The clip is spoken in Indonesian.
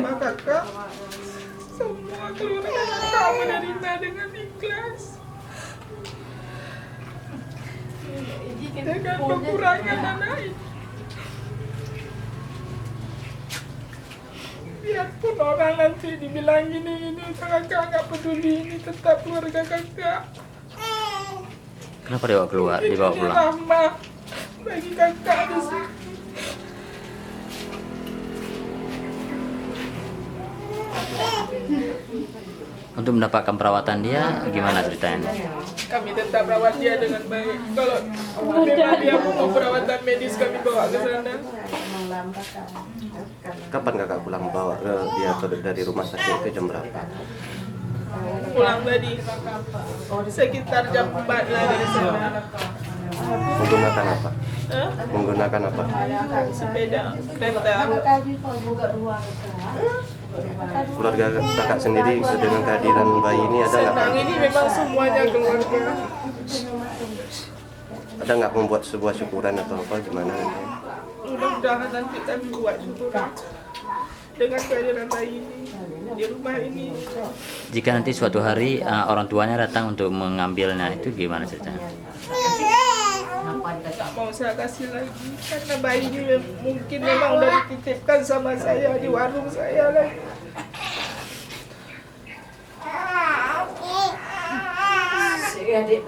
Kakak, semua keluarga kamu menerima dengan ikhlas. Dengan kekurangan anak itu. Biarpun orang nanti dibilang ini kakak nggak peduli, ini tetap keluarga kakak. Kenapa dibawa keluar, dibawa Ini pulang? rahmat bagi kakak di sini. Untuk mendapatkan perawatan dia, gimana ceritanya? Kami tetap rawat dia dengan baik. Kalau memang dia butuh perawatan medis, kami bawa ke sana. Kapan kakak pulang bawa dia dari rumah sakit itu jam berapa? Pulang tadi sekitar jam 4 lah dari sana. Menggunakan apa? Hah? Menggunakan apa? Sepeda rental. Keluarga kakak sendiri dengan kehadiran bayi ini ada nggak? Senang, ini memang semuanya keluarga. Ada nggak membuat sebuah syukuran atau apa gimana? Mudah-mudahan nanti kami buat syukuran dengan kehadiran bayi ini di rumah ini. Jika nanti suatu hari orang tuanya datang untuk mengambilnya, itu gimana ceritanya? Tak mau saya kasih lagi karena bayi ini mungkin memang udah dititipkan sama saya di warung saya lagi. Adik